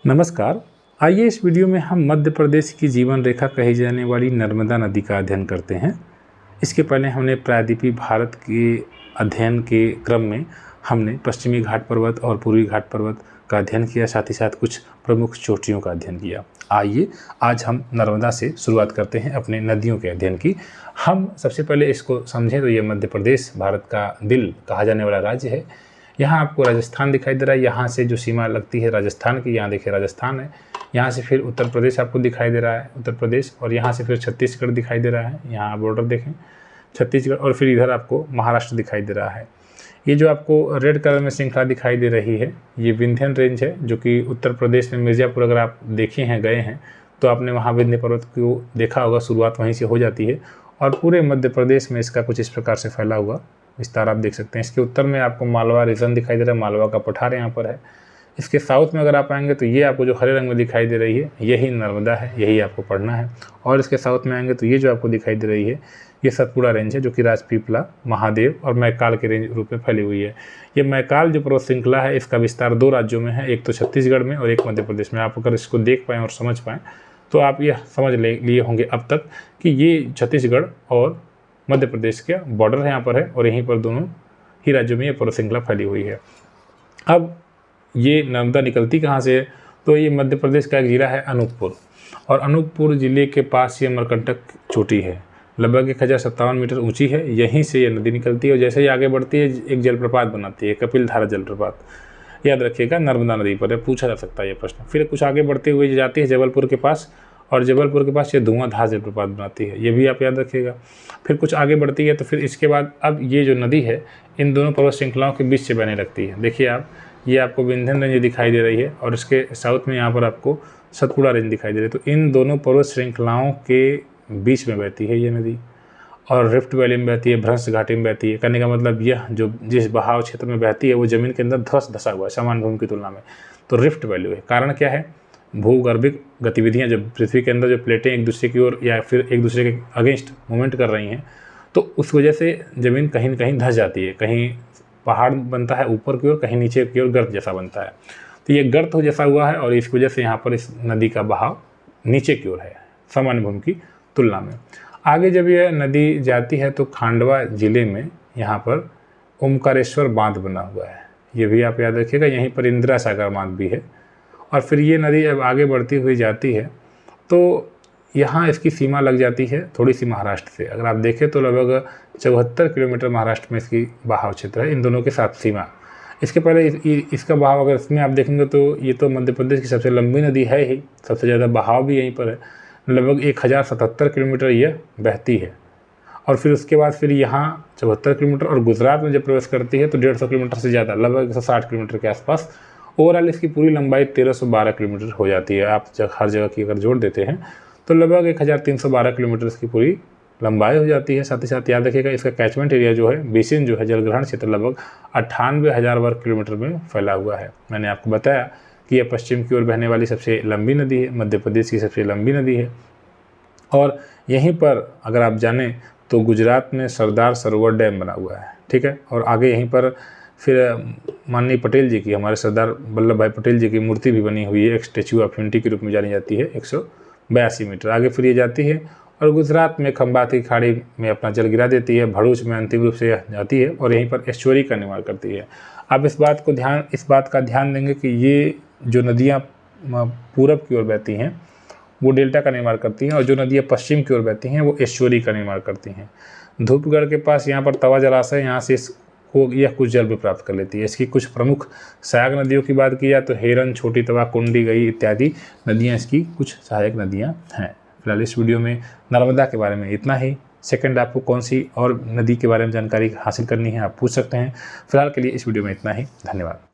नमस्कार। आइए इस वीडियो में हम मध्य प्रदेश की जीवन रेखा कही जाने वाली नर्मदा नदी का अध्ययन करते हैं। इसके पहले हमने प्रायद्वीपीय भारत के अध्ययन के क्रम में हमने पश्चिमी घाट पर्वत और पूर्वी घाट पर्वत का अध्ययन किया, साथ ही साथ कुछ प्रमुख चोटियों का अध्ययन किया। आइए आज हम नर्मदा से शुरुआत करते हैं अपने नदियों के अध्ययन की। हम सबसे पहले इसको समझें तो ये मध्य प्रदेश भारत का दिल कहा जाने वाला राज्य है। यहाँ आपको राजस्थान दिखाई दे रहा है, यहाँ से जो सीमा लगती है राजस्थान की, यहाँ देखिए राजस्थान है। यहाँ से फिर उत्तर प्रदेश आपको दिखाई दे रहा है, उत्तर प्रदेश, और यहाँ से फिर छत्तीसगढ़ दिखाई दे रहा है। यहाँ बॉर्डर देखें छत्तीसगढ़, और फिर इधर आपको महाराष्ट्र दिखाई दे रहा है। ये जो आपको रेड कलर में श्रृंखला दिखाई दे रही है, ये विंध्यन रेंज है, जो कि उत्तर प्रदेश में मिर्ज़ापुर अगर आप देखे हैं, गए हैं तो आपने वहाँ विंध्य पर्वत को देखा होगा, शुरुआत वहीं से हो जाती है। और पूरे मध्य प्रदेश में इसका कुछ इस प्रकार से फैला हुआ विस्तार आप देख सकते हैं। इसके उत्तर में आपको मालवा रीजन दिखाई दे रहा है, मालवा का पठार यहाँ पर है। इसके साउथ में अगर आप आएंगे तो ये आपको जो हरे रंग में दिखाई दे रही है, यही नर्मदा है, यही आपको पढ़ना है। और इसके साउथ में आएंगे तो ये जो आपको दिखाई दे रही है, ये सतपुड़ा रेंज है, जो कि राजपीपला, महादेव और मैकाल के रेंज रूप में फैली हुई है। ये मैकाल जो पर्वत श्रृंखला है, इसका विस्तार 2 राज्यों में है, एक तो छत्तीसगढ़ में और एक मध्य प्रदेश में। आप अगर इसको देख पाएँ और समझ पाएँ तो आप यह समझ लिए होंगे अब तक कि ये छत्तीसगढ़ और मध्य प्रदेश का बॉर्डर है, यहाँ पर है, और यहीं पर दोनों ही राज्यों में ये पर्वत श्रृंखला फैली हुई है। अब ये नर्मदा निकलती कहाँ से है, तो ये मध्य प्रदेश का एक ज़िला है अनूपपुर, और अनूपपुर ज़िले के पास ये अमरकंटक चोटी है, लगभग 1057 मीटर ऊंची है। यहीं से ये नदी निकलती है और जैसे ही आगे बढ़ती है एक जलप्रपात बनाती है, कपिलधारा जलप्रपात। याद रखिएगा, नर्मदा नदी पर है, पूछा जा सकता है ये प्रश्न। फिर कुछ आगे बढ़ते हुए जाती है जबलपुर के पास, और जबलपुर के पास ये धुआंधार जलप्रपात बनाती है, ये भी आप याद रखिएगा। फिर कुछ आगे बढ़ती है तो फिर इसके बाद अब ये जो नदी है इन दोनों पर्वत श्रृंखलाओं के बीच से बहने लगती है। देखिए आप, ये आपको विंध्यन रेंज दिखाई दे रही है और इसके साउथ में यहाँ पर आपको सतपुड़ा रेंज दिखाई दे रही है। तो इन दोनों पर्वत श्रृंखलाओं के बीच में बहती है ये नदी, और रिफ्ट वैली में बहती है, भ्रंश घाटी में बहती है। कहने का मतलब यह जो जिस बहाव क्षेत्र में बहती है वो ज़मीन के अंदर धसा हुआ है सामान्य भूमि की तुलना में, तो रिफ्ट वैली है। कारण क्या है, भूगर्भिक गतिविधियां, जब पृथ्वी के अंदर जो प्लेटें एक दूसरे की ओर या फिर एक दूसरे के अगेंस्ट मूवमेंट कर रही हैं, तो उस वजह से ज़मीन कहीं न कहीं धंस जाती है। कहीं पहाड़ बनता है ऊपर की ओर, कहीं नीचे की ओर गर्त जैसा बनता है। तो ये गर्त हो जैसा हुआ है और इस वजह से यहाँ पर इस नदी का बहाव नीचे की ओर है सामान्य भूमि की तुलना में। आगे जब यह नदी जाती है तो खांडवा जिले में यहाँ पर ओमकारेश्वर बांध बना हुआ है, ये भी आप याद रखिएगा। यहीं पर इंदिरा सागर बांध भी है। और फिर ये नदी अब आगे बढ़ती हुई जाती है तो यहाँ इसकी सीमा लग जाती है थोड़ी सी महाराष्ट्र से। अगर आप देखें तो लगभग 74 किलोमीटर महाराष्ट्र में इसकी बहाव क्षेत्र है, इन दोनों के साथ सीमा। इसके पहले इसका बहाव अगर इसमें आप देखेंगे तो ये तो मध्य प्रदेश की सबसे लंबी नदी है ही, सबसे ज़्यादा बहाव भी यहीं पर है, लगभग 1077 किलोमीटर ये बहती है। और फिर उसके बाद फिर यहाँ 74 किलोमीटर, और गुजरात में जब प्रवेश करती है तो 150 किलोमीटर से ज़्यादा, लगभग 160 किलोमीटर के आसपास। ओवरऑल इसकी पूरी लंबाई 1312 किलोमीटर हो जाती है। आप हर जगह की अगर जोड़ देते हैं तो लगभग 1312 किलोमीटर इसकी पूरी लंबाई हो जाती है। साथ ही साथ याद रखिएगा, इसका कैचमेंट एरिया जो है, बेसिन जो है, जलग्रहण क्षेत्र, लगभग 98,000 वर्ग किलोमीटर में फैला हुआ है। मैंने आपको बताया कि यह पश्चिम की ओर बहने वाली सबसे लंबी नदी है, मध्य प्रदेश की सबसे लंबी नदी है। और यहीं पर अगर आप जानें तो गुजरात में सरदार सरोवर डैम बना हुआ है, ठीक है। और आगे यहीं पर फिर माननीय पटेल जी की, हमारे सरदार वल्लभ भाई पटेल जी की मूर्ति भी बनी हुई है, एक स्टैचू ऑफ यूनिटी के रूप में जानी जाती है, 182 मीटर आगे फिर ये जाती है और गुजरात में खंबात की खाड़ी में अपना जल गिरा देती है। भरूच में अंतिम रूप से जाती है और यहीं पर एस्चुअरी का निर्माण करती है। आप इस बात का ध्यान देंगे कि ये जो नदियाँ पूरब की ओर बहती हैं वो डेल्टा का निर्माण करती हैं, और जो नदियाँ पश्चिम की ओर बहती हैं वो एस्चुअरी का निर्माण करती हैं। धूपगढ़ के पास यहाँ पर तवा जलाशय, यहाँ से यह कुछ जल भी प्राप्त कर लेती है। इसकी कुछ प्रमुख सहायक नदियों की बात की जाए तो हेरन, छोटी तवा, कुंडी, गई इत्यादि नदियाँ इसकी कुछ सहायक नदियाँ हैं। फिलहाल इस वीडियो में नर्मदा के बारे में इतना ही। सेकंड आपको कौन सी और नदी के बारे में जानकारी हासिल करनी है आप पूछ सकते हैं। फिलहाल के लिए इस वीडियो में इतना ही। धन्यवाद।